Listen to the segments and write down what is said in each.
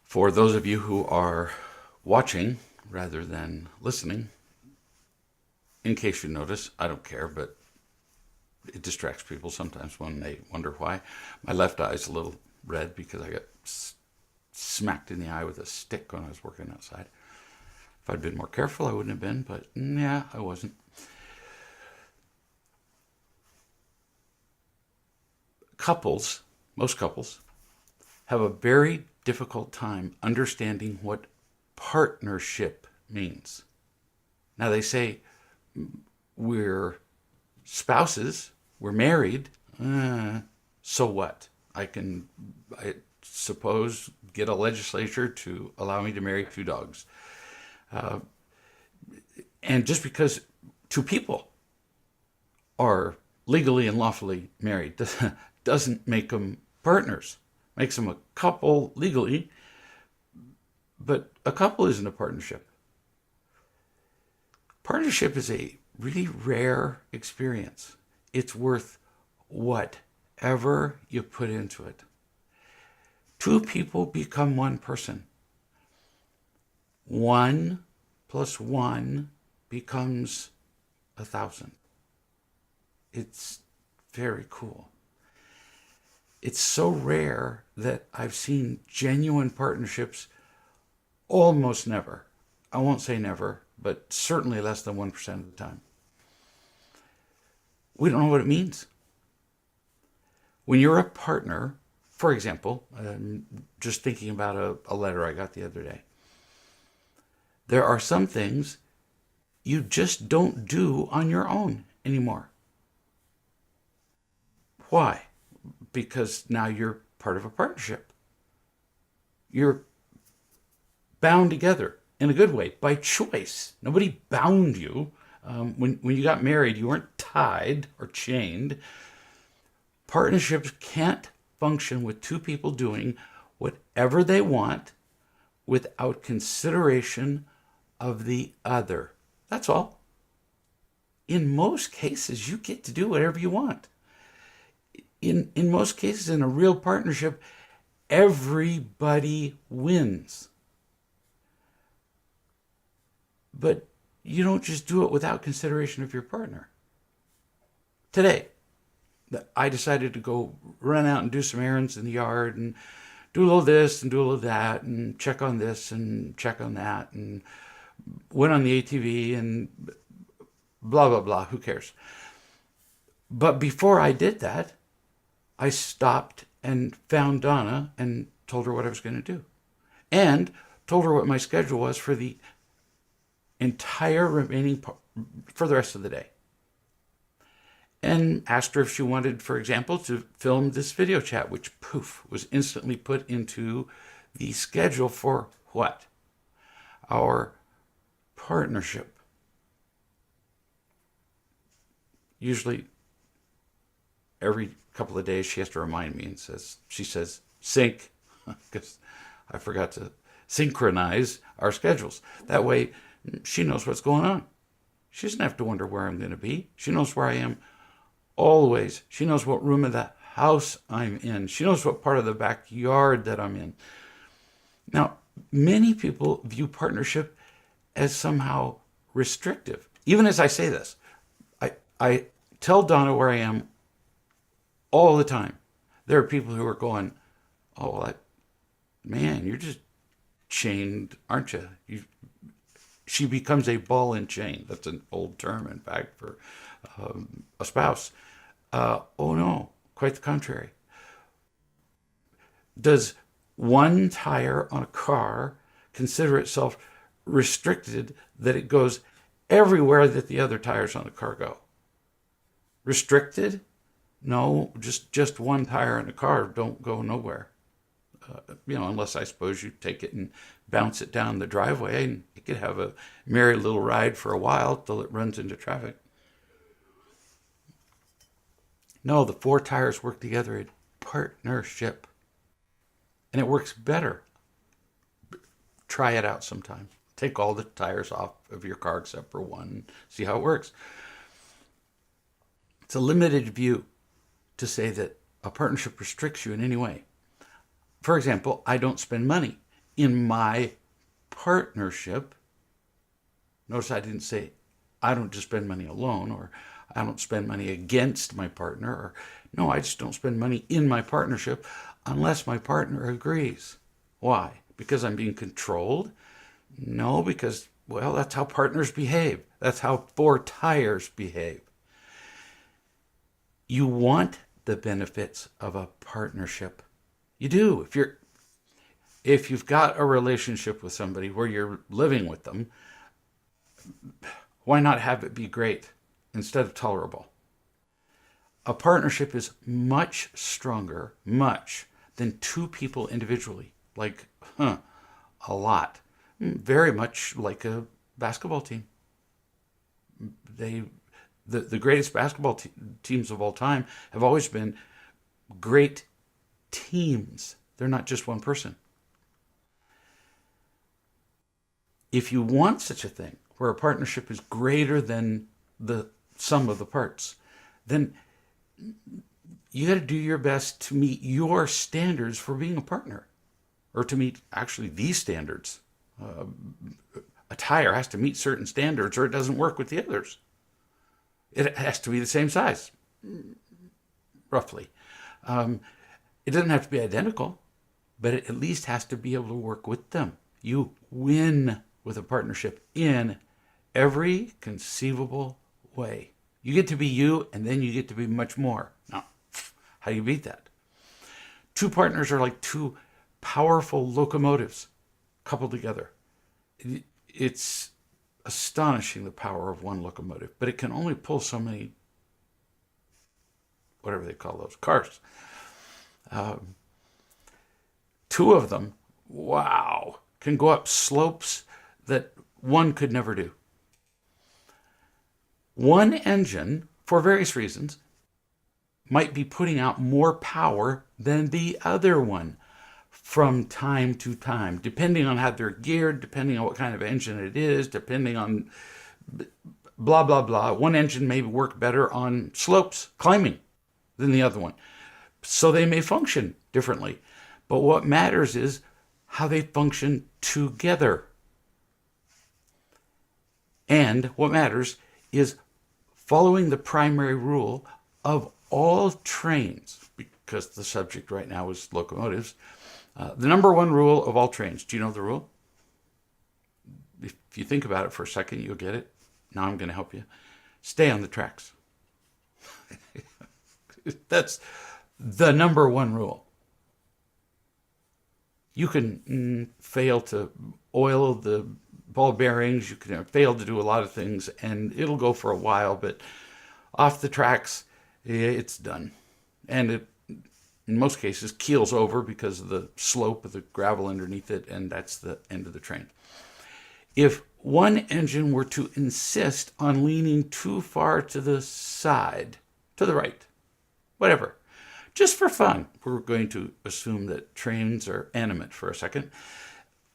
For those of you who are watching rather than listening, in case you notice, I don't care, but it distracts people sometimes when they wonder why. My left eye is a little red because I got smacked in the eye with a stick when I was working outside. If I'd been more careful, I wouldn't have been, but yeah, I wasn't. Couples, most couples, have a very difficult time understanding what partnership means. Now, they say we're spouses, we're married. So what? I suppose, get a legislature to allow me to marry two dogs. And just because two people are legally and lawfully married doesn't make them partners. Makes them a couple legally, but a couple isn't a partnership. Partnership is a really rare experience. It's worth whatever you put into it. Two people become one person. 1 + 1 becomes 1,000. It's very cool. It's so rare that I've seen genuine partnerships almost never. I won't say never, but certainly less than 1% of the time. We don't know what it means. When you're a partner, for example, just thinking about a letter I got the other day, there are some things you just don't do on your own anymore. Why? Because now you're part of a partnership. You're bound together in a good way by choice. Nobody bound you. When you got married, you weren't tied or chained. Partnerships can't function with two people doing whatever they want without consideration of the other. That's all. In most cases, you get to do whatever you want. In most cases, in a real partnership, everybody wins. But you don't just do it without consideration of your partner. Today, I decided to go run out and do some errands in the yard and do a little this and do a little that and check on this and check on that and went on the ATV and blah, blah, blah. Who cares? But before I did that, I stopped and found Donna and told her what I was going to do. And told her what my schedule was for the entire remaining for the rest of the day. And asked her if she wanted, for example, to film this video chat, which poof, was instantly put into the schedule for what? Our partnership. Usually every couple of days she has to remind me and she says sync, because I forgot to synchronize our schedules. That way she knows what's going on. She doesn't have to wonder where I'm going to be. She knows where I am always. She knows what room of the house I'm in. She knows what part of the backyard that I'm in. Now, many people view partnership as somehow restrictive. Even as I say this, I tell Donna where I am all the time. There are people who are going, oh, man, you're just chained, aren't you? She becomes a ball and chain. That's an old term, in fact, for a spouse. Oh, no, quite the contrary. Does one tire on a car consider itself restricted that it goes everywhere that the other tires on the car go? Restricted? No, just one tire in a car don't go nowhere. Unless I suppose you take it and bounce it down the driveway and it could have a merry little ride for a while till it runs into traffic. No, the 4 tires work together in partnership. And it works better. Try it out sometime. Take all the tires off of your car except for one. See how it works. It's a limited view to say that a partnership restricts you in any way. For example, I don't spend money in my partnership. Notice I didn't say I don't just spend money alone, or I don't spend money against my partner, or no, I just don't spend money in my partnership unless my partner agrees. Why? Because I'm being controlled? No, because, well, that's how partners behave. That's how four tires behave. You want the benefits of a partnership. You do. If you've got a relationship with somebody where you're living with them, why not have it be great instead of tolerable? A partnership is much stronger, much, than two people individually. Like, a lot. Very much like a basketball team. The greatest basketball teams of all time have always been great teams. They're not just one person. If you want such a thing, where a partnership is greater than the sum of the parts, then you got to do your best to meet your standards for being a partner, or to meet actually these standards. A tire has to meet certain standards or it doesn't work with the others. It has to be the same size, roughly. It doesn't have to be identical, but it at least has to be able to work with them. You win with a partnership in every conceivable way. You get to be you, and then you get to be much more. Now, how do you beat that? Two partners are like two powerful locomotives coupled together. It's astonishing, the power of one locomotive, but it can only pull so many, whatever they call those, cars. Two of them, wow, can go up slopes that one could never do. One engine, for various reasons, might be putting out more power than the other one from time to time, depending on how they're geared, depending on what kind of engine it is, depending on blah, blah, blah. One engine may work better on slopes, climbing, than the other one. So they may function differently. But what matters is how they function together. And what matters is following the primary rule of all trains, because the subject right now is locomotives. The number one rule of all trains. Do you know the rule? If you think about it for a second, you'll get it. Now I'm going to help you. Stay on the tracks. That's the number one rule. You can fail to oil the ball bearings. You can fail to do a lot of things, and it'll go for a while, but off the tracks, it's done. And it, in most cases, keels over because of the slope of the gravel underneath it, and that's the end of the train. If one engine were to insist on leaning too far to the side, to the right, whatever, just for fun, we're going to assume that trains are animate for a second,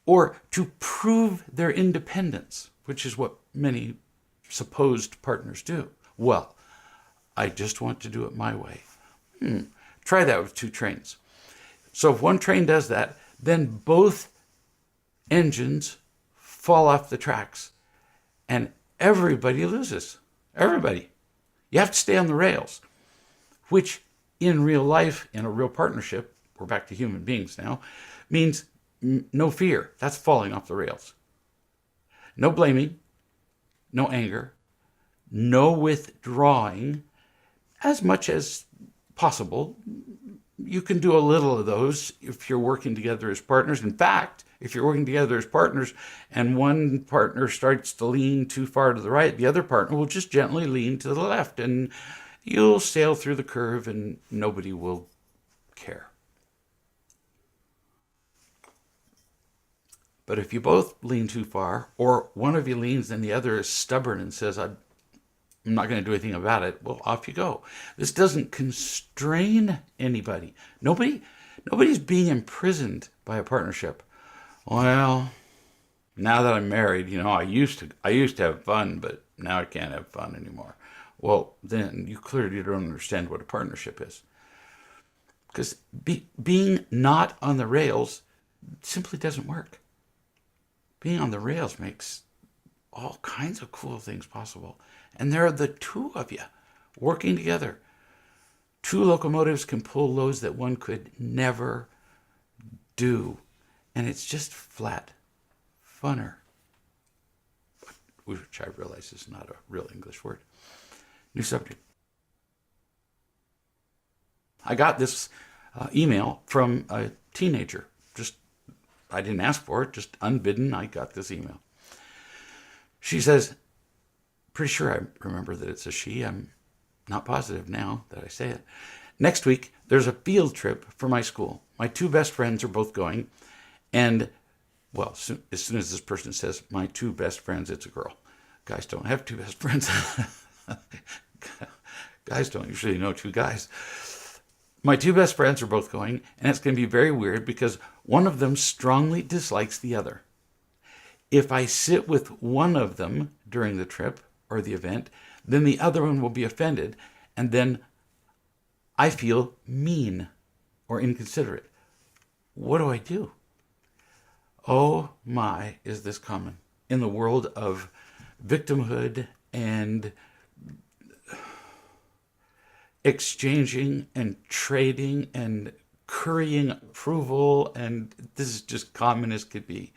or to prove their independence, which is what many supposed partners do. Well, I just want to do it my way. Try that with two trains. So if one train does that, then both engines fall off the tracks and everybody loses. Everybody. You have to stay on the rails, which in real life, in a real partnership, we're back to human beings now, means no fear. That's falling off the rails. No blaming, no anger, no withdrawing, as much as possible. You can do a little of those if you're working together as partners. In fact, if you're working together as partners and one partner starts to lean too far to the right, the other partner will just gently lean to the left, and you'll sail through the curve and nobody will care. But if you both lean too far, or one of you leans and the other is stubborn and says, I'm not going to do anything about it, well, off you go. This doesn't constrain anybody. Nobody's being imprisoned by a partnership. Well, now that I'm married, I used to have fun, but now I can't have fun anymore. Well, then you clearly don't understand what a partnership is. Because being not on the rails It simply doesn't work. Being on the rails makes all kinds of cool things possible. And there are the two of you working together. Two locomotives can pull loads that one could never do. And it's just flat funner. Which I realize is not a real English word. New subject. I got this email from a teenager. I didn't ask for it, just unbidden, I got this email. She says, pretty sure I remember that it's a she. I'm not positive now that I say it. Next week, there's a field trip for my school. My two best friends are both going. And, well, as soon as this person says, my two best friends, it's a girl. Guys don't have two best friends. Guys don't usually know two guys. My two best friends are both going, and it's going to be very weird because one of them strongly dislikes the other. If I sit with one of them during the trip or the event, then the other one will be offended, and then I feel mean or inconsiderate. What do I do? Oh my, is this common in the world of victimhood and exchanging and trading and currying approval, and this is just common as could be.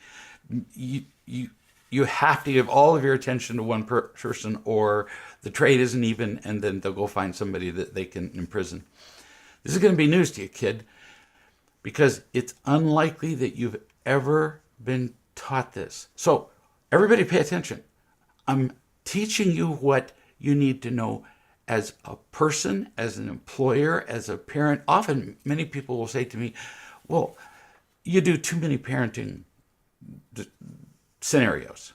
You have to give all of your attention to one person, or the trade isn't even, and then they'll go find somebody that they can imprison. This is going to be news to you, kid, because it's unlikely that you've ever been taught this. So everybody pay attention. I'm teaching you what you need to know as a person, as an employer, as a parent. Often, many people will say to me, well, you do too many parenting scenarios.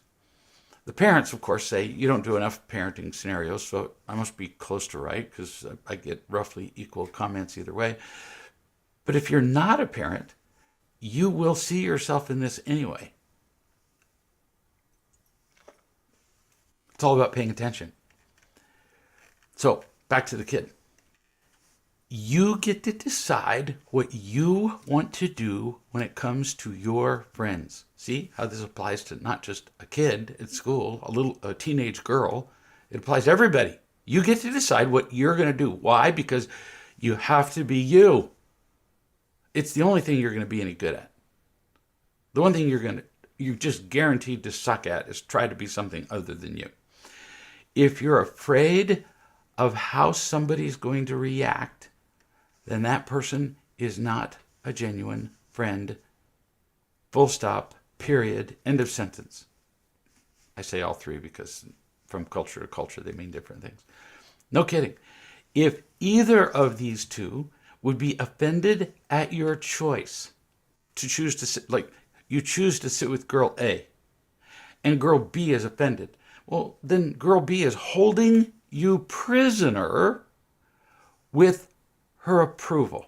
The parents, of course, say, you don't do enough parenting scenarios, so I must be close to right, because I get roughly equal comments either way. But if you're not a parent, you will see yourself in this anyway. It's all about paying attention. So, back to the kid. You get to decide what you want to do when it comes to your friends. See how this applies to not just a kid at school, a teenage girl. It applies to everybody. You get to decide what you're going to do. Why? Because you have to be you. It's the only thing you're going to be any good at. The one thing you're just guaranteed to suck at is try to be something other than you. If you're afraid of how somebody's going to react, then that person is not a genuine friend. Full stop, period, end of sentence. I say all three because from culture to culture, they mean different things. No kidding. If either of these two would be offended at your choice to choose to sit, like you choose to sit with girl A and girl B is offended, well, then girl B is holding you prisoner with her approval.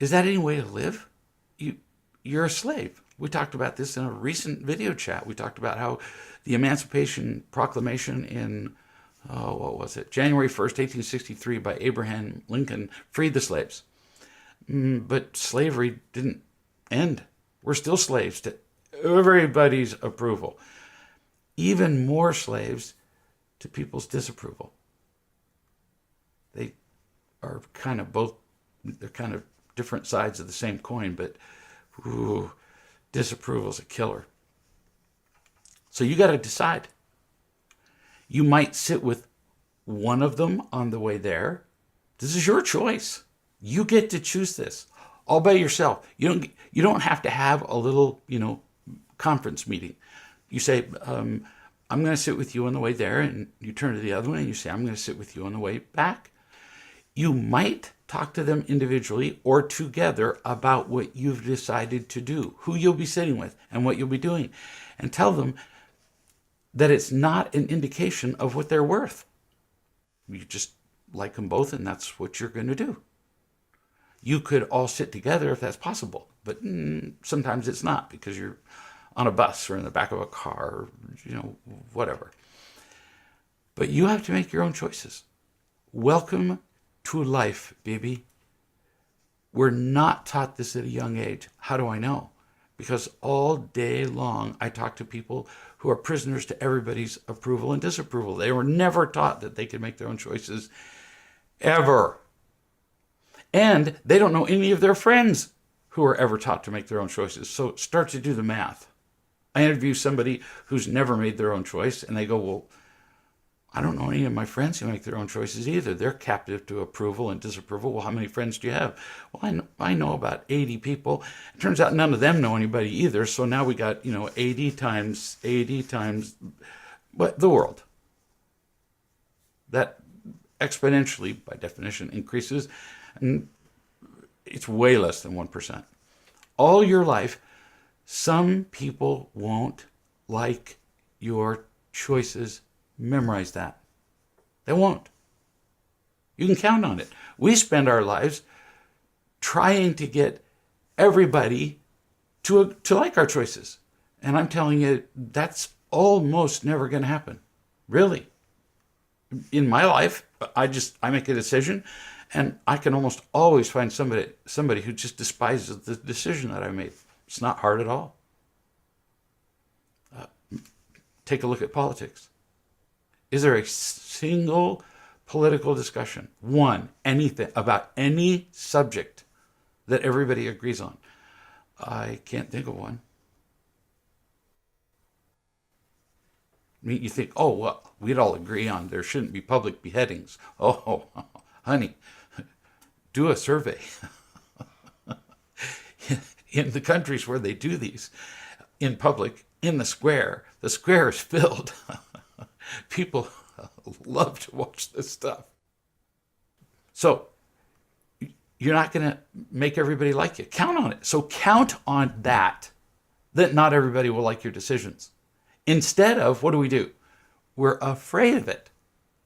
Is that any way to live? You're a slave. We talked about this in a recent video chat. We talked about how the Emancipation Proclamation in, January 1st, 1863 by Abraham Lincoln freed the slaves. But slavery didn't end. We're still slaves to everybody's approval. Even more slaves to people's disapproval. They are kind of they're kind of different sides of the same coin, but disapproval is a killer. So you got to decide. You might sit with one of them on the way there. This is your choice. You get to choose this all by yourself. You don't have to have a little, conference meeting. You say, I'm going to sit with you on the way there, and you turn to the other one and you say, I'm going to sit with you on the way back. You might talk to them individually or together about what you've decided to do, who you'll be sitting with, and what you'll be doing, and tell them that it's not an indication of what they're worth. You just like them both, and that's what you're going to do. You could all sit together if that's possible, but sometimes it's not because you're on a bus or in the back of a car, or, whatever. But you have to make your own choices. Welcome to life, baby. We're not taught this at a young age. How do I know? Because all day long, I talk to people who are prisoners to everybody's approval and disapproval. They were never taught that they could make their own choices, ever. And they don't know any of their friends who are ever taught to make their own choices. So start to do the math. I interview somebody who's never made their own choice, and they go, well, I don't know any of my friends who make their own choices either. They're captive to approval and disapproval. Well, how many friends do you have? Well, I know about 80 people. It turns out none of them know anybody either. So now we got, 80 times the world. That exponentially, by definition, increases. And it's way less than 1%. All your life, some people won't like your choices. Memorize that. They won't. You can count on it. We spend our lives trying to get everybody to like our choices. And I'm telling you, that's almost never going to happen. Really. In my life, I make a decision, and I can almost always find somebody who just despises the decision that I made. It's not hard at all. Take a look at politics. Is there a single political discussion, anything about any subject that everybody agrees on? I can't think of one. I mean, you think, oh, well, we'd all agree on there shouldn't be public beheadings. Oh, honey, do a survey. In the countries where they do these in public, in the square is filled. People love to watch this stuff. So you're not going to make everybody like you. Count on it. So count on that not everybody will like your decisions. Instead of, what do? We're afraid of it.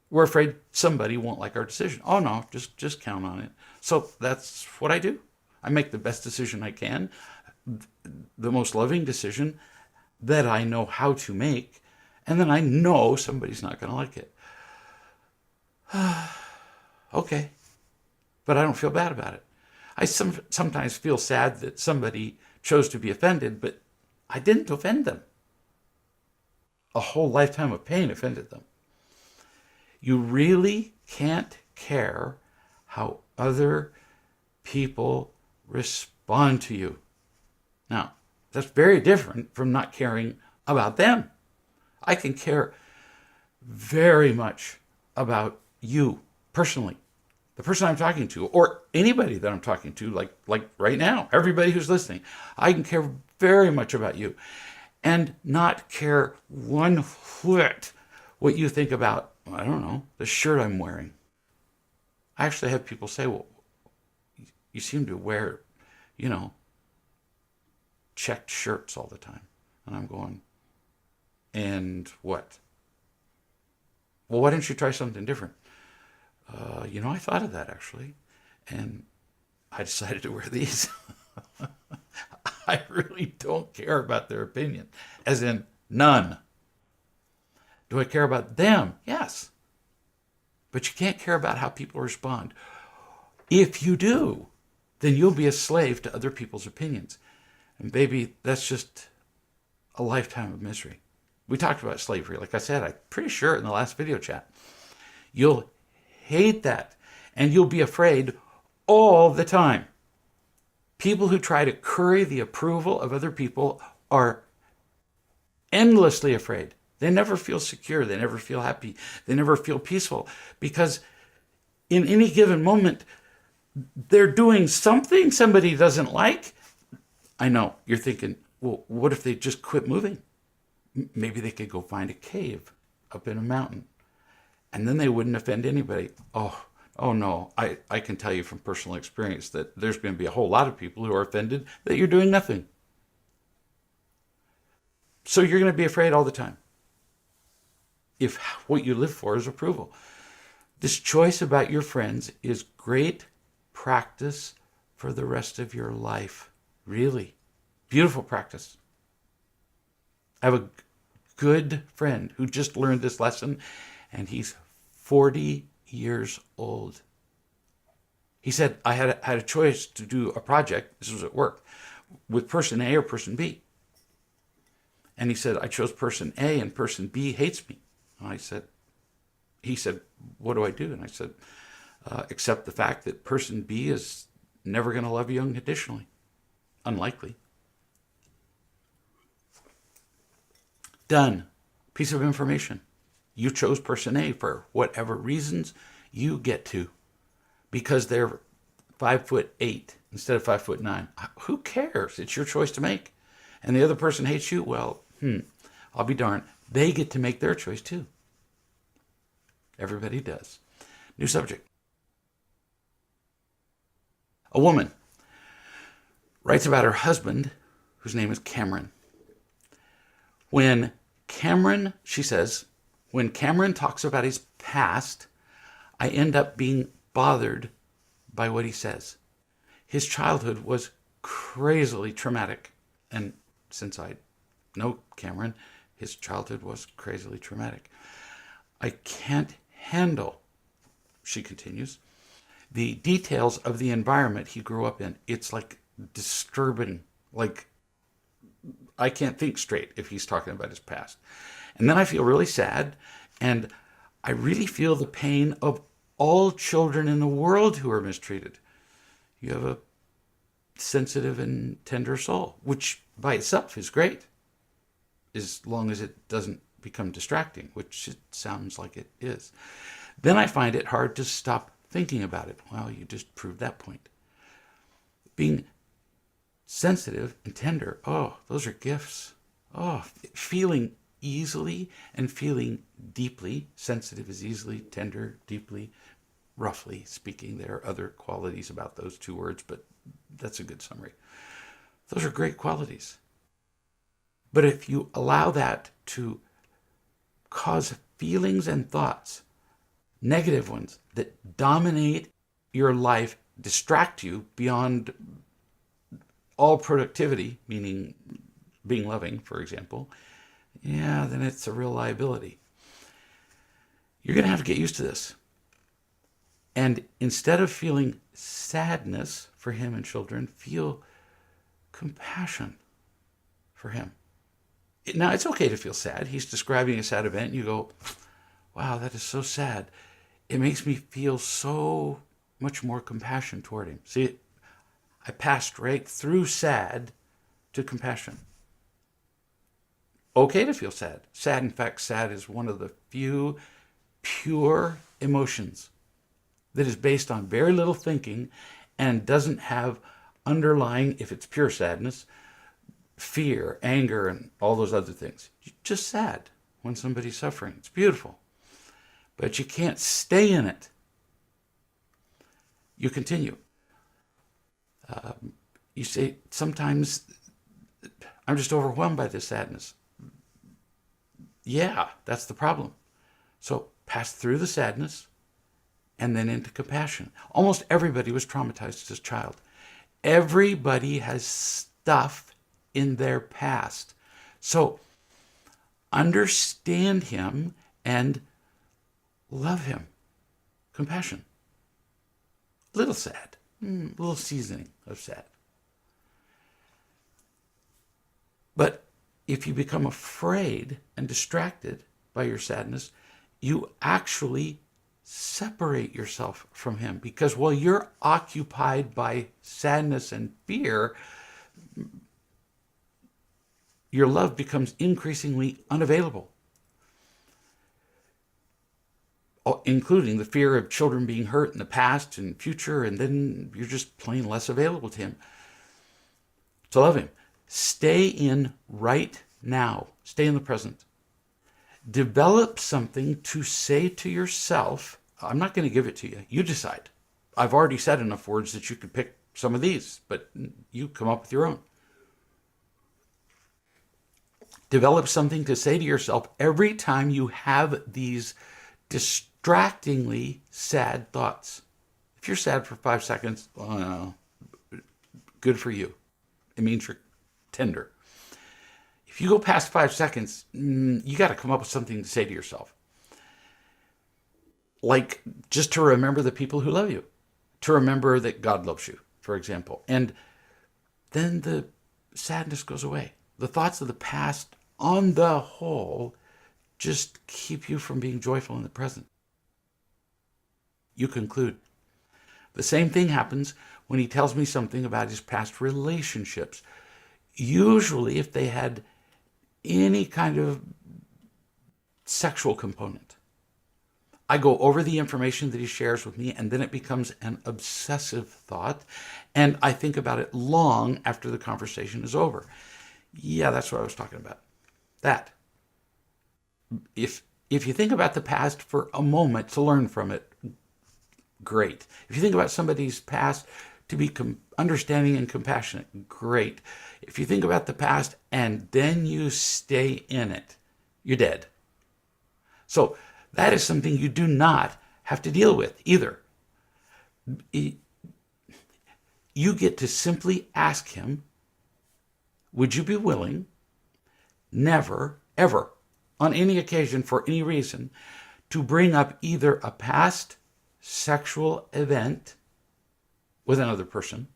We're afraid somebody won't like our decision. Oh no, just count on it. So that's what I do. I make the best decision I can, the most loving decision that I know how to make, and then I know somebody's not going to like it. Okay. But I don't feel bad about it. I sometimes feel sad that somebody chose to be offended, but I didn't offend them. A whole lifetime of pain offended them. You really can't care how other people respond to you. Now, that's very different from not caring about them. I can care very much about you personally, the person I'm talking to, or anybody that I'm talking to, like right now, everybody who's listening. I can care very much about you and not care one whit what you think about, I don't know, the shirt I'm wearing. I actually have people say, well, you seem to wear, checked shirts all the time. And I'm going, and what? Well, why don't you try something different? I thought of that actually, and I decided to wear these. I really don't care about their opinion, as in none. Do I care about them? Yes. But you can't care about how people respond. If you do, then you'll be a slave to other people's opinions. And baby, that's just a lifetime of misery. We talked about slavery. Like I said, I'm pretty sure in the last video chat. You'll hate that. And you'll be afraid all the time. People who try to curry the approval of other people are endlessly afraid. They never feel secure. They never feel happy. They never feel peaceful. Because in any given moment, they're doing something somebody doesn't like. I know, you're thinking, well, what if they just quit moving? Maybe they could go find a cave up in a mountain, and then they wouldn't offend anybody. Oh no, I can tell you from personal experience that there's going to be a whole lot of people who are offended that you're doing nothing. So you're going to be afraid all the time if what you live for is approval. This choice about your friends is great practice for the rest of your life. Really. Beautiful practice. I have a good friend who just learned this lesson, and he's 40 years old. He said, I had a choice to do a project, this was at work, with person A or person B. And he said, I chose person A and person B hates me. And he said, what do I do? And I said, accept the fact that person B is never going to love you unconditionally. Unlikely. Done. Piece of information. You chose person A for whatever reasons you get to. Because they're 5'8" instead of 5'9". Who cares? It's your choice to make. And the other person hates you? Well, I'll be darned. They get to make their choice too. Everybody does. New subject. A woman writes about her husband, whose name is Cameron. She says, when Cameron talks about his past, I end up being bothered by what he says. His childhood was crazily traumatic. And since I know Cameron, his childhood was crazily traumatic. I can't handle, she continues, the details of the environment he grew up in. It's like disturbing. Like, I can't think straight if he's talking about his past. And then I feel really sad, and I really feel the pain of all children in the world who are mistreated. You have a sensitive and tender soul, which by itself is great, as long as it doesn't become distracting, which it sounds like it is. Then I find it hard to stop thinking about it. Well, you just proved that point. Being sensitive and tender, oh, those are gifts. Oh, feeling easily and feeling deeply. Sensitive is easily, tender, deeply. Roughly speaking, there are other qualities about those two words, but that's a good summary. Those are great qualities. But if you allow that to cause feelings and thoughts, negative ones, that dominate your life, distract you beyond all productivity, meaning being loving, for example, then it's a real liability. You're going to have to get used to this. And instead of feeling sadness for him and children, feel compassion for him. Now, it's okay to feel sad. He's describing a sad event, and you go, wow, that is so sad. It makes me feel so much more compassion toward him. See, I passed right through sad to compassion. Okay to feel sad. In fact, sad is one of the few pure emotions that is based on very little thinking and doesn't have underlying, if it's pure sadness, fear, anger, and all those other things. You're just sad when somebody's suffering. It's beautiful. But you can't stay in it. You continue. You say, sometimes I'm just overwhelmed by this sadness. Yeah, that's the problem. So pass through the sadness and then into compassion. Almost everybody was traumatized as a child. Everybody has stuff in their past. So understand him and love him. Compassion. Little sad. A little seasoning of sad. But if you become afraid and distracted by your sadness, you actually separate yourself from him. Because while you're occupied by sadness and fear, your love becomes increasingly unavailable, including the fear of children being hurt in the past and future, and then you're just plain less available to him. To love him, stay in right now. Stay in the present. Develop something to say to yourself. I'm not going to give it to you. You decide. I've already said enough words that you could pick some of these, but you come up with your own. Develop something to say to yourself every time you have these distractingly sad thoughts. If you're sad for 5 seconds, good for you. It means you're tender. If you go past 5 seconds, you got to come up with something to say to yourself. Like just to remember the people who love you. to remember that God loves you, for example. And then the sadness goes away. The thoughts of the past, on the whole, just keep you from being joyful in the present. You conclude. The same thing happens when he tells me something about his past relationships. Usually, if they had any kind of sexual component, I go over the information that he shares with me, and then it becomes an obsessive thought, and I think about it long after the conversation is over. Yeah, that's what I was talking about. That. If you think about the past for a moment to learn from it, great. If you think about somebody's past to be understanding and compassionate, great. If you think about the past and then you stay in it, you're dead. So that is something you do not have to deal with either. You get to simply ask him, would you be willing, never, ever, on any occasion, for any reason, to bring up either a past sexual event with another person,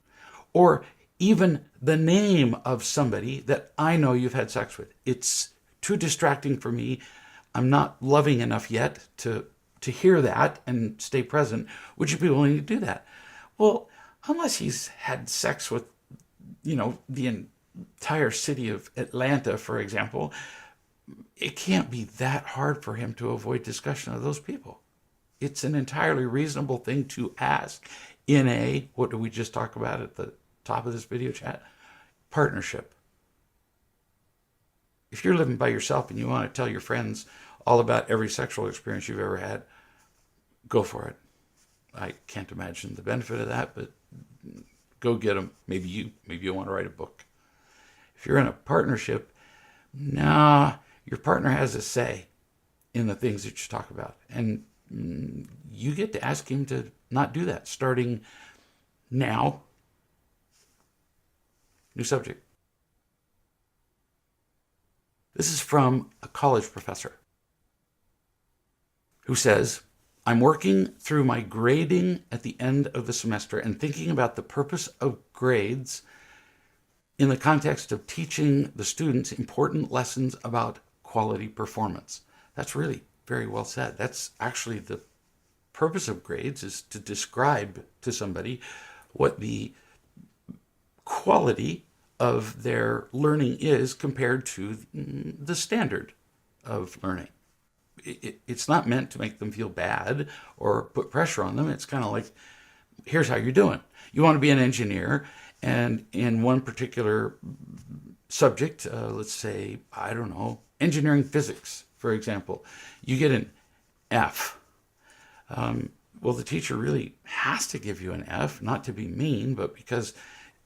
or even the name of somebody that I know you've had sex with? It's too distracting for me. I'm not loving enough yet to hear that and stay present. Would you be willing to do that? Well, unless he's had sex with, the entire city of Atlanta, for example, it can't be that hard for him to avoid discussion of those people. It's an entirely reasonable thing to ask in what did we just talk about at the top of this video chat? Partnership. If you're living by yourself and you want to tell your friends all about every sexual experience you've ever had, go for it. I can't imagine the benefit of that, but go get them. Maybe you want to write a book. If you're in a partnership, your partner has a say in the things that you talk about. And you get to ask him to not do that, starting now. New subject. This is from a college professor who says, I'm working through my grading at the end of the semester and thinking about the purpose of grades in the context of teaching the students important lessons about quality performance. That's really very well said. That's actually the purpose of grades, is to describe to somebody what the quality of their learning is compared to the standard of learning. It's not meant to make them feel bad or put pressure on them. It's kind of like, here's how you're doing. You want to be an engineer, and in one particular subject, let's say, I don't know, engineering physics, for example, you get an F. Well, the teacher really has to give you an F, not to be mean, but because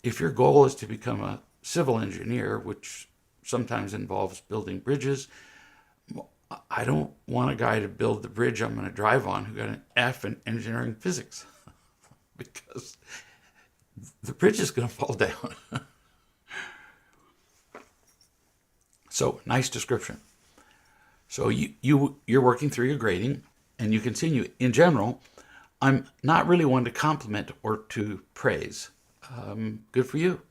if your goal is to become a civil engineer, which sometimes involves building bridges, I don't want a guy to build the bridge I'm going to drive on who got an F in engineering physics because the bridge is going to fall down. So, nice description. So you're working through your grading, and you continue. In general, I'm not really one to compliment or to praise. Good for you.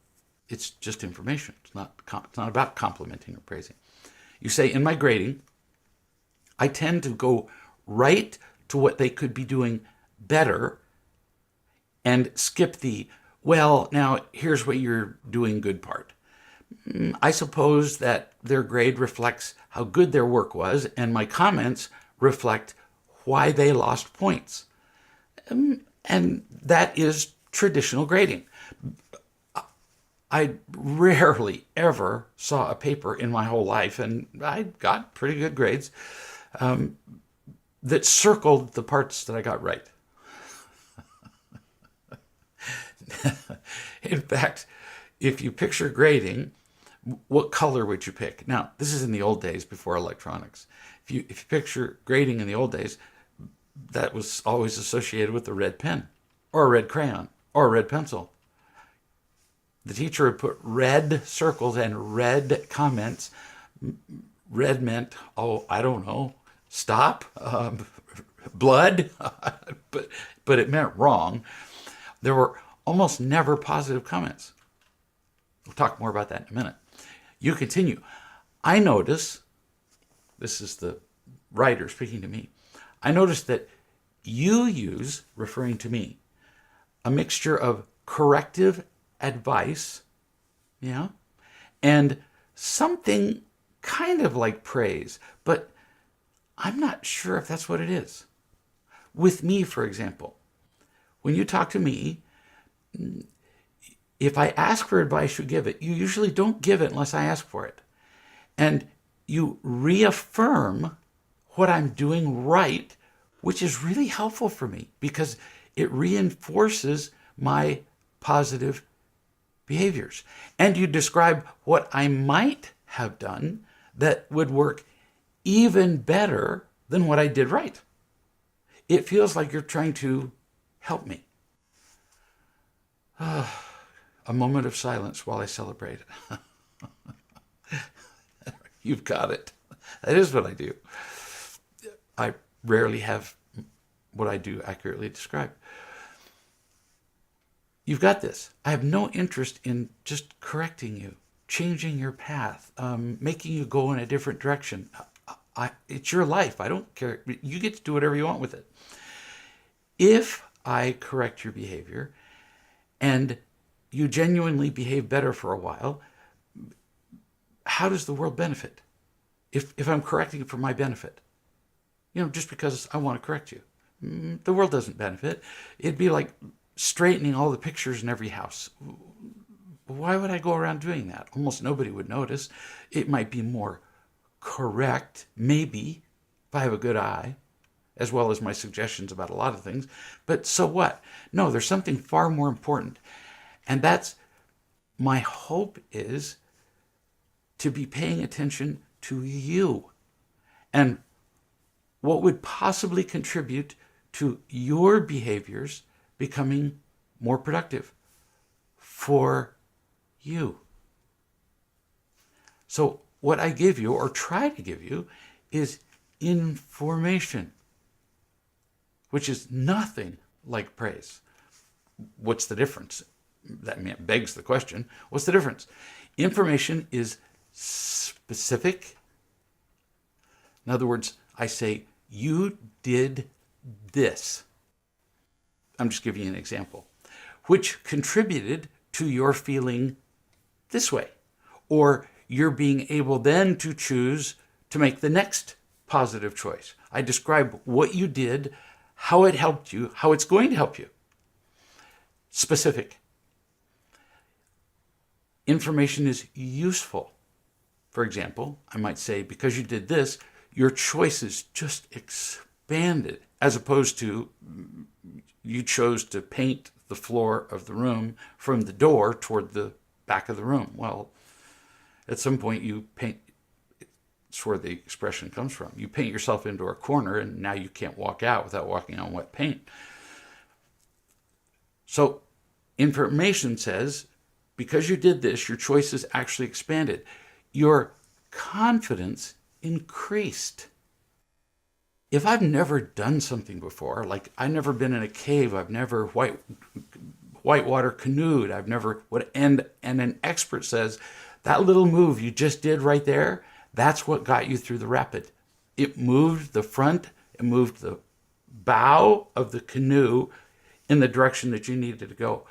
It's just information. It's not about complimenting or praising. You say, in my grading, I tend to go right to what they could be doing better and skip the, well, now here's what you're doing good part. I suppose that their grade reflects how good their work was, and my comments reflect why they lost points. And that is traditional grading. I rarely ever saw a paper in my whole life, and I got pretty good grades, that circled the parts that I got right. In fact, if you picture grading, what color would you pick? Now, this is in the old days before electronics. If you picture grading in the old days, that was always associated with a red pen or a red crayon or a red pencil. The teacher would put red circles and red comments. Red meant, oh, I don't know, stop, blood, but it meant wrong. There were almost never positive comments. We'll talk more about that in a minute. You continue. I notice, this is the writer speaking to me, I notice that you use, referring to me, a mixture of corrective advice, yeah, and something kind of like praise, but I'm not sure if that's what it is. With me, for example, when you talk to me, if I ask for advice, you give it. You usually don't give it unless I ask for it. And you reaffirm what I'm doing right, which is really helpful for me because it reinforces my positive behaviors. And you describe what I might have done that would work even better than what I did right. It feels like you're trying to help me. A moment of silence while I celebrate. You've got it. That is what I do. I rarely have what I do accurately described. You've got this. I have no interest in just correcting you, changing your path, making you go in a different direction. It's your life. I don't care. You get to do whatever you want with it. If I correct your behavior and you genuinely behave better for a while, how does the world benefit? If I'm correcting it for my benefit, just because I want to correct you, the world doesn't benefit. It'd be like straightening all the pictures in every house. Why would I go around doing that? Almost nobody would notice. It might be more correct, maybe, if I have a good eye, as well as my suggestions about a lot of things. But so what? No, there's something far more important. And that's, my hope is to be paying attention to you and what would possibly contribute to your behaviors becoming more productive for you. So what I give you, or try to give you, is information, which is nothing like praise. What's the difference? That begs the question, what's the difference? Information is specific. In other words, I say, you did this. I'm just giving you an example, which contributed to your feeling this way, or you're being able then to choose to make the next positive choice. I describe what you did, how it helped you, how it's going to help you. Specific. Information is useful. For example, I might say, because you did this, your choices just expanded, as opposed to you chose to paint the floor of the room from the door toward the back of the room. Well, at some point you paint, it's where the expression comes from. You paint yourself into a corner and now you can't walk out without walking on wet paint. So information says, because you did this, your choices actually expanded. Your confidence increased. If I've never done something before, like I've never been in a cave, I've never whitewater canoed, I've never, and an expert says, that little move you just did right there, that's what got you through the rapid. It moved the front, it moved the bow of the canoe in the direction that you needed to go.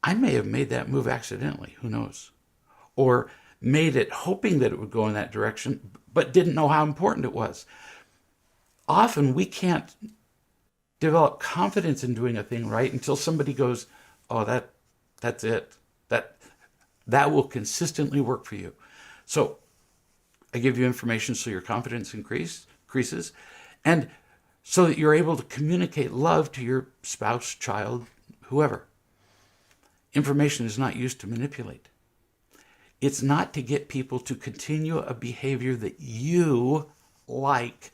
I may have made that move accidentally, who knows? Or made it hoping that it would go in that direction, but didn't know how important it was. Often we can't develop confidence in doing a thing right until somebody goes, oh, that's it. That will consistently work for you. So I give you information so your confidence increases, and so that you're able to communicate love to your spouse, child, whoever. Information is not used to manipulate. It's not to get people to continue a behavior that you like.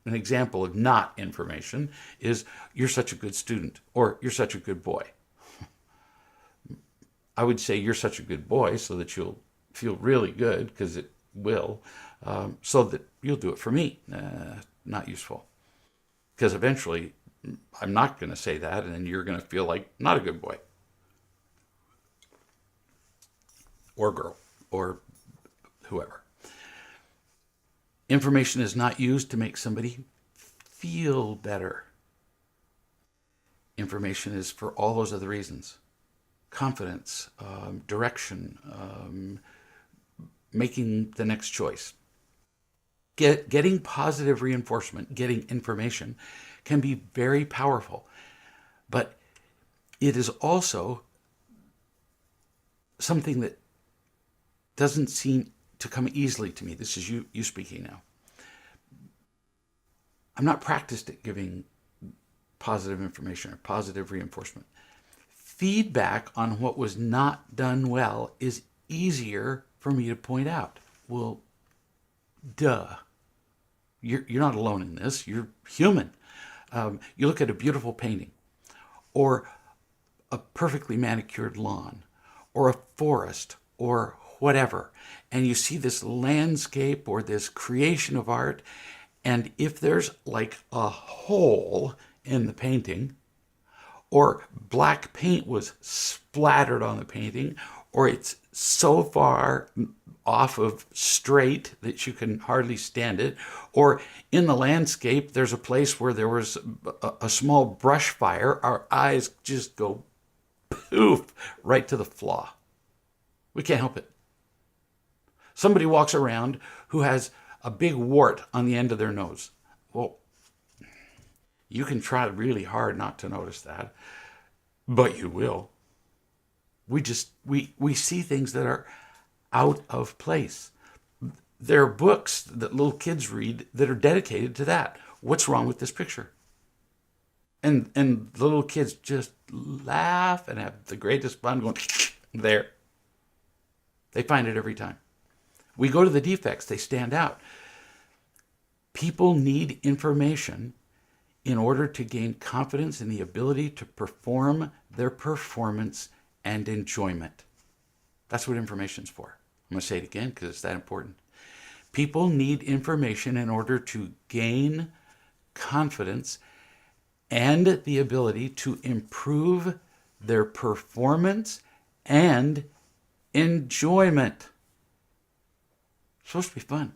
An example of not information is, you're such a good student, or you're such a good boy. I would say you're such a good boy so that you'll feel really good, because it will, so that you'll do it for me. Not useful. Because eventually I'm not going to say that, and then you're going to feel like not a good boy or girl or whoever. Information is not used to make somebody feel better. Information is for all those other reasons: confidence, direction, making the next choice. Getting positive reinforcement, getting information can be very powerful, but it is also something that doesn't seem to come easily to me. This is you speaking now. I'm not practiced at giving positive information or positive reinforcement. Feedback on what was not done well is easier for me to point out. Well, duh. You're not alone in this. You're human. You look at a beautiful painting or a perfectly manicured lawn or a forest or whatever, and you see this landscape or this creation of art, and if there's like a hole in the painting, or black paint was splattered on the painting, or it's so far off of straight that you can hardly stand it, or in the landscape there's a place where there was a small brush fire, our eyes just go poof right to the flaw. We can't help it. Somebody walks around who has a big wart on the end of their nose. Well, you can try really hard not to notice that, but you will. We see things that are out of place. There are books that little kids read that are dedicated to that. What's wrong with this picture? And the little kids just laugh and have the greatest fun going, there. They find it every time. We go to the defects, they stand out. People need information in order to gain confidence in the ability to perform their performance and enjoyment. That's what information's for. I'm going to say it again because it's that important. People need information in order to gain confidence and the ability to improve their performance and enjoyment. It's supposed to be fun.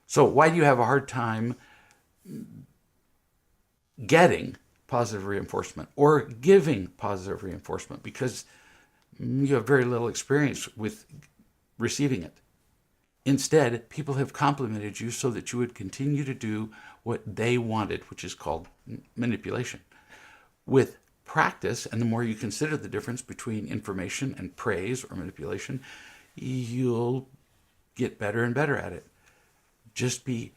So why do you have a hard time getting positive reinforcement or giving positive reinforcement? Because you have very little experience with receiving it. Instead, people have complimented you so that you would continue to do what they wanted, which is called manipulation. With practice, and the more you consider the difference between information and praise or manipulation, you'll get better and better at it. Just be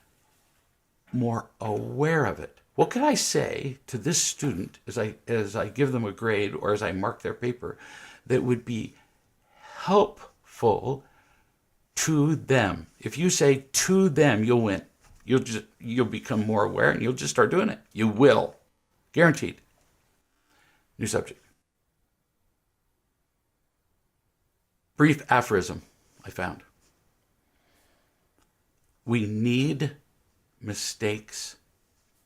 more aware of it. What can I say to this student as I give them a grade or as I mark their paper that would be helpful to them? If you say to them, you'll win. You'll become more aware and you'll just start doing it. You will. Guaranteed. New subject. Brief aphorism I found. We need mistakes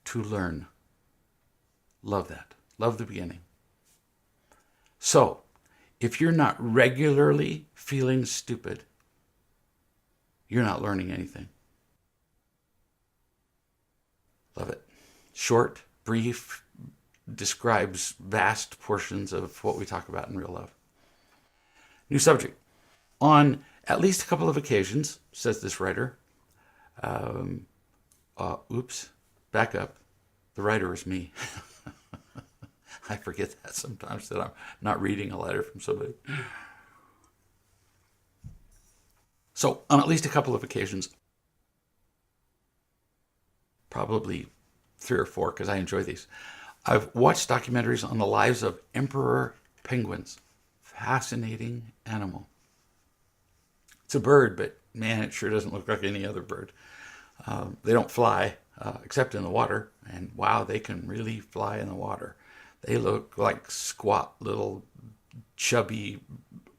to learn. Love that. Love the beginning. So, if you're not regularly feeling stupid, you're not learning anything. Love it. Short, brief, describes vast portions of what we talk about in real love. New subject. On at least a couple of occasions, says this writer, back up. The writer is me. I forget that sometimes that I'm not reading a letter from somebody. So on at least a couple of occasions, probably 3 or 4, because I enjoy these, I've watched documentaries on the lives of emperor penguins. Fascinating animal. It's a bird, but man, it sure doesn't look like any other bird. They don't fly, except in the water, and wow, they can really fly in the water. They look like squat little chubby,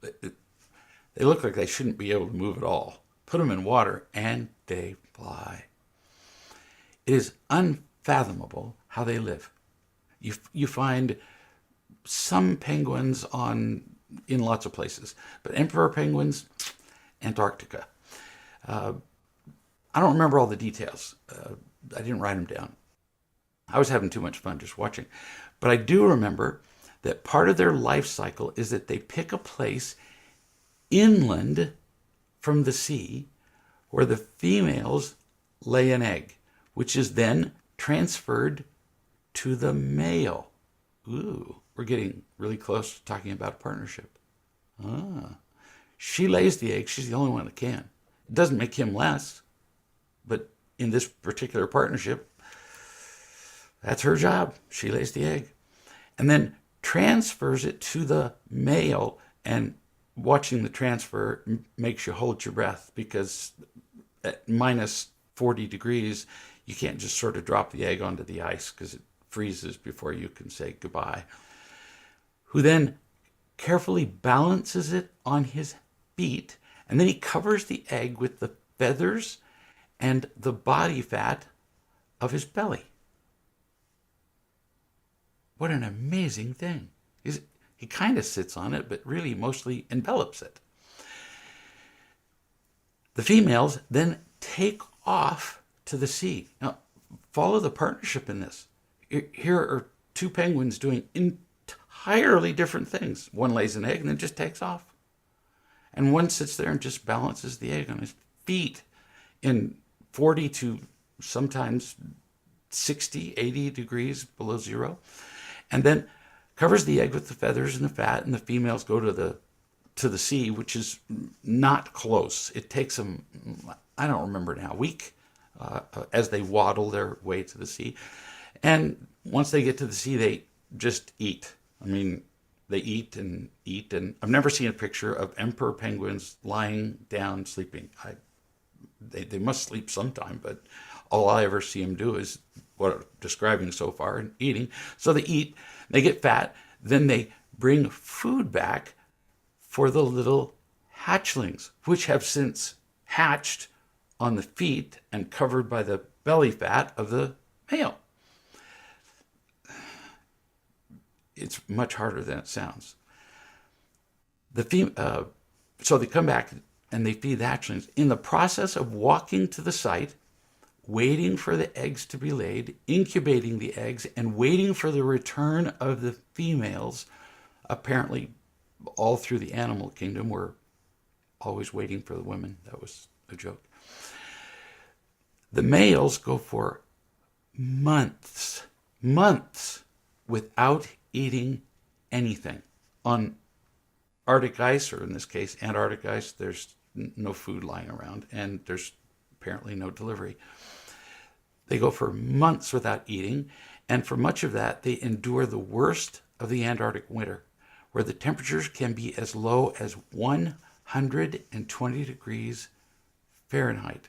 they look like they shouldn't be able to move at all. Put them in water and they fly. It is unfathomable how they live. You find some penguins in lots of places, but emperor penguins, Antarctica. I don't remember all the details. I didn't write them down. I was having too much fun just watching. But I do remember that part of their life cycle is that they pick a place inland from the sea where the females lay an egg, which is then transferred to the male. Ooh, we're getting really close to talking about a partnership. She lays the egg. She's the only one that can. It doesn't make him less, but in this particular partnership, that's her job. She lays the egg and then transfers it to the male. And watching the transfer makes you hold your breath, because at minus 40 degrees, you can't just sort of drop the egg onto the ice because it freezes before you can say goodbye. Who then carefully balances it on his feet, and then he covers the egg with the feathers and the body fat of his belly. What an amazing thing. He kind of sits on it, but really mostly envelops it. The females then take off to the sea. Now, follow the partnership in this. Here are two penguins doing entirely different things. One lays an egg and then just takes off. And one sits there and just balances the egg on his feet in 40 to sometimes 60, 80 degrees below zero. And then covers the egg with the feathers and the fat, and the females go to the sea, which is not close. It takes them, I don't remember now, a week as they waddle their way to the sea. And once they get to the sea, they just eat. I mean, they eat and eat. And I've never seen a picture of emperor penguins lying down sleeping. They must sleep sometime, but all I ever see them do is what I'm describing so far, and eating. So they eat, they get fat, then they bring food back for the little hatchlings, which have since hatched on the feet and covered by the belly fat of the male. It's much harder than it sounds. So they come back and they feed the hatchlings. In the process of walking to the site, waiting for the eggs to be laid, incubating the eggs, and waiting for the return of the females, apparently all through the animal kingdom, we're always waiting for the women. That was a joke. The males go for months without eating anything. On Arctic ice, or in this case, Antarctic ice, there's no food lying around, and there's apparently no delivery. They go for months without eating, and for much of that, they endure the worst of the Antarctic winter, where the temperatures can be as low as 120 degrees Fahrenheit.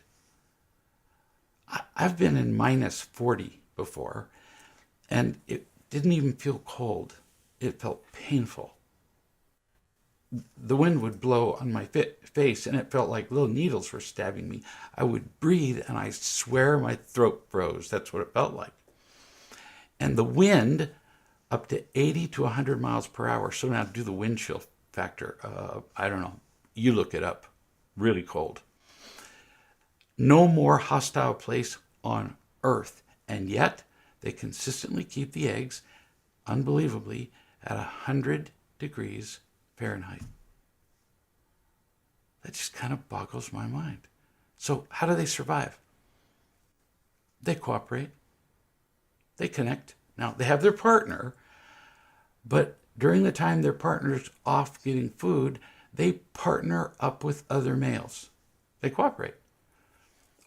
I've been in minus 40 before, and it didn't even feel cold. It felt painful. The wind would blow on my face, and it felt like little needles were stabbing me. I would breathe, and I swear my throat froze. That's what it felt like. And the wind, up to 80 to 100 miles per hour. So now do the wind chill factor. I don't know. You look it up. Really cold. No more hostile place on Earth. And yet, they consistently keep the eggs, unbelievably, at 100 degrees Fahrenheit. That just kind of boggles my mind. So how do they survive? They cooperate. They connect. Now, they have their partner, but during the time their partner's off getting food, they partner up with other males. They cooperate.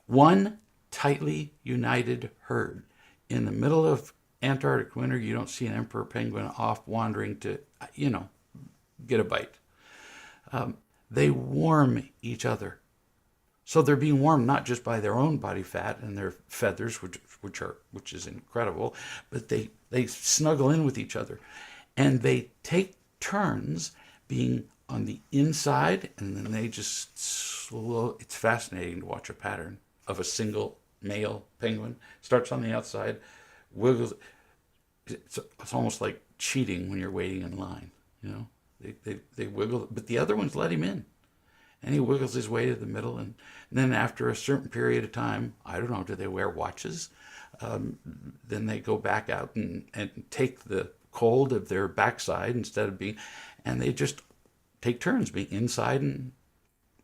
One tightly united herd. In the middle of Antarctic winter, you don't see an emperor penguin off wandering to, get a bite. They warm each other. So they're being warmed not just by their own body fat and their feathers, which is incredible, but they snuggle in with each other. And they take turns being on the inside, and then they just it's fascinating to watch a pattern of a single male penguin. Starts on the outside, wiggles. It's almost like cheating when you're waiting in line. They wiggle, but the other ones let him in, and he wiggles his way to the middle, and then after a certain period of time, I don't know, do they wear watches? Then they go back out and take the cold of their backside instead of being, and they just take turns being inside and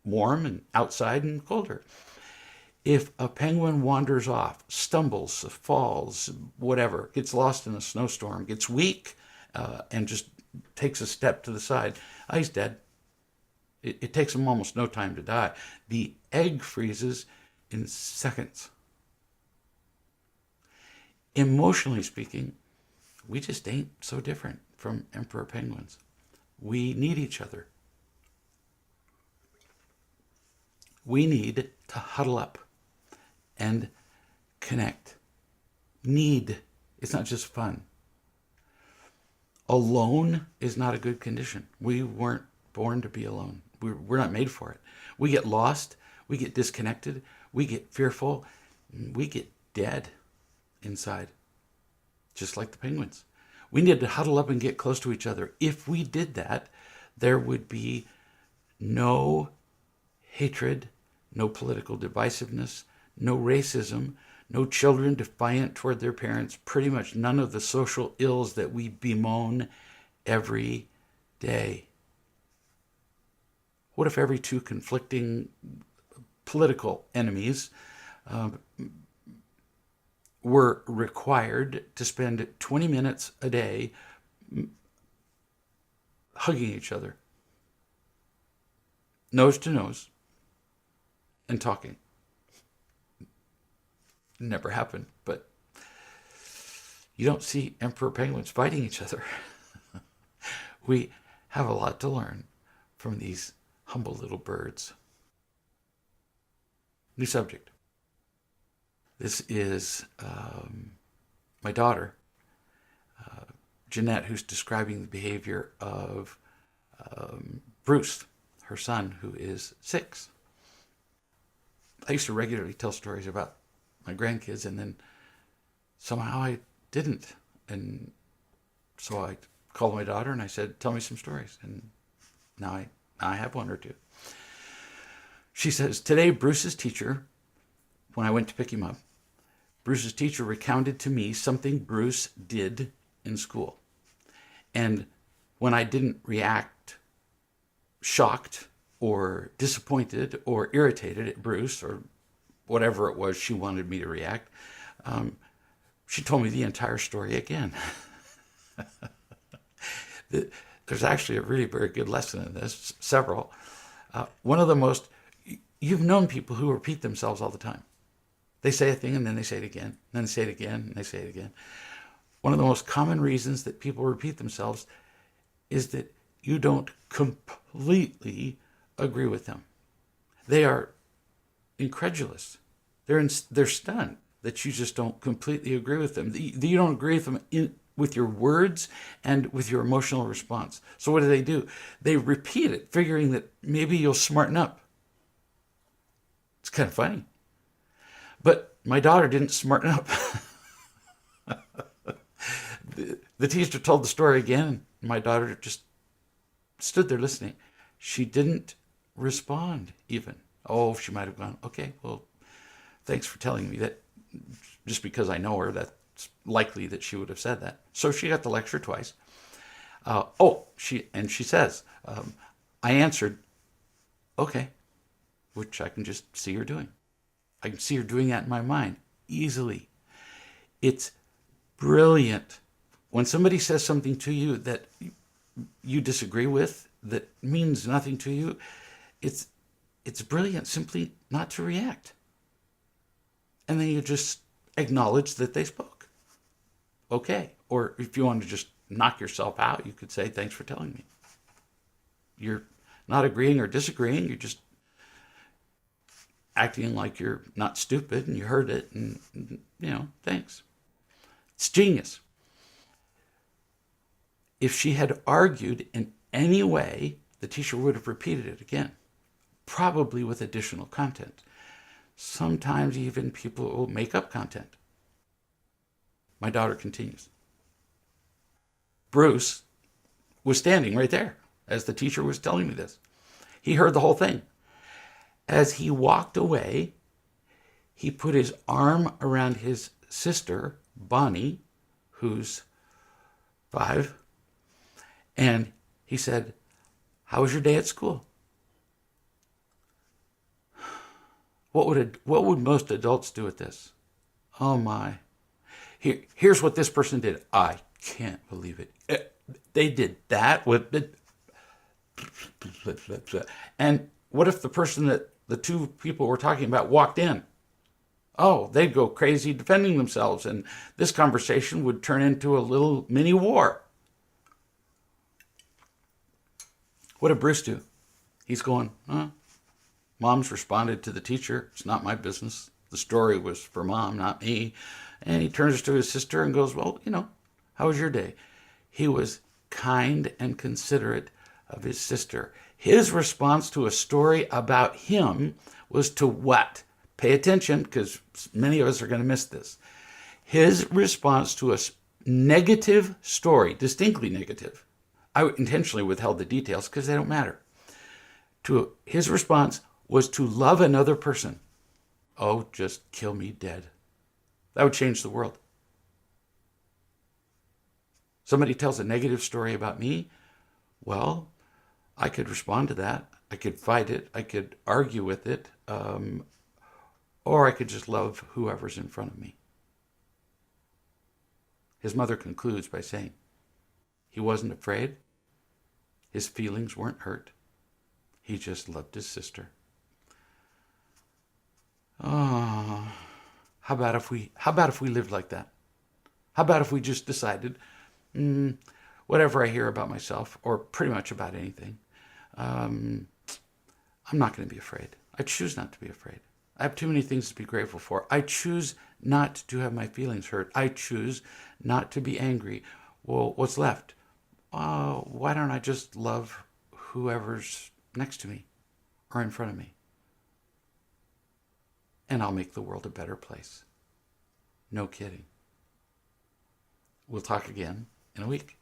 warm and outside and colder. If a penguin wanders off, stumbles, falls, whatever, gets lost in a snowstorm, gets weak, and just takes a step to the side, he's dead. It takes him almost no time to die. The egg freezes in seconds. Emotionally speaking, we just ain't so different from emperor penguins. We need each other. We need to huddle up and connect. Need. It's not just fun. Alone is not a good condition. We weren't born to be alone. We're not made for it. We get lost. We get disconnected. We get fearful. We get dead inside, just like the penguins. We need to huddle up and get close to each other. If we did that, there would be no hatred, no political divisiveness, no racism, no children defiant toward their parents, pretty much none of the social ills that we bemoan every day. What if every two conflicting political enemies were required to spend 20 minutes a day hugging each other, nose to nose, and talking? Never happened, but you don't see emperor penguins fighting each other. We have a lot to learn from these humble little birds. New subject. This is my daughter, Jeanette, who's describing the behavior of Bruce, her son, who is 6. I used to regularly tell stories about my grandkids, and then somehow I didn't. And so I called my daughter and I said, tell me some stories. And now I have one or two. She says, today Bruce's teacher, when I went to pick him up, Bruce's teacher recounted to me something Bruce did in school. And when I didn't react shocked or disappointed or irritated at Bruce or whatever it was she wanted me to react, she told me the entire story again. There's actually a really very good lesson in this, several. One of the most, you've known people who repeat themselves all the time. They say a thing and then they say it again, and then they say it again, and they say it again. One of the most common reasons that people repeat themselves is that you don't completely agree with them. They are incredulous. They're stunned that you just don't completely agree with them. You don't agree with them with your words and with your emotional response. So what do? They repeat it, figuring that maybe you'll smarten up. It's kind of funny. But my daughter didn't smarten up. The teacher told the story again, and my daughter just stood there listening. She didn't respond even. Oh, she might have gone, okay, well, thanks for telling me that. Just because I know her, that's likely that she would have said that. So she got the lecture twice. She says, I answered, okay, which I can just see her doing. I can see her doing that in my mind easily. It's brilliant. When somebody says something to you that you disagree with, that means nothing to you, it's brilliant simply not to react. And then you just acknowledge that they spoke. Okay. Or if you want to just knock yourself out, you could say, thanks for telling me. You're not agreeing or disagreeing. You're just acting like you're not stupid and you heard it and, thanks. It's genius. If she had argued in any way, the teacher would have repeated it again, probably with additional content. Sometimes even people will make up content. My daughter continues. Bruce was standing right there as the teacher was telling me this. He heard the whole thing. As he walked away, he put his arm around his sister, Bonnie, who's 5, and he said, "How was your day at school?" What would most adults do with this? Oh my. Here's what this person did. I can't believe it. They did that with it. And what if the person that the two people were talking about walked in? Oh, they'd go crazy defending themselves, and this conversation would turn into a little mini war. What did Bruce do? He's going, Mom's responded to the teacher. It's not my business. The story was for Mom, not me. And he turns to his sister and goes, well, how was your day? He was kind and considerate of his sister. His response to a story about him was to what? Pay attention, because many of us are going to miss this. His response to a negative story, distinctly negative. I intentionally withheld the details because they don't matter. His response was to love another person. Oh, just kill me dead. That would change the world. Somebody tells a negative story about me. Well, I could respond to that. I could fight it. I could argue with it. Or I could just love whoever's in front of me. His mother concludes by saying, he wasn't afraid. His feelings weren't hurt. He just loved his sister. Oh, how about if we lived like that? How about if we just decided, whatever I hear about myself, or pretty much about anything, I'm not going to be afraid. I choose not to be afraid. I have too many things to be grateful for. I choose not to have my feelings hurt. I choose not to be angry. Well, what's left? Why don't I just love whoever's next to me or in front of me? And I'll make the world a better place. No kidding. We'll talk again in a week.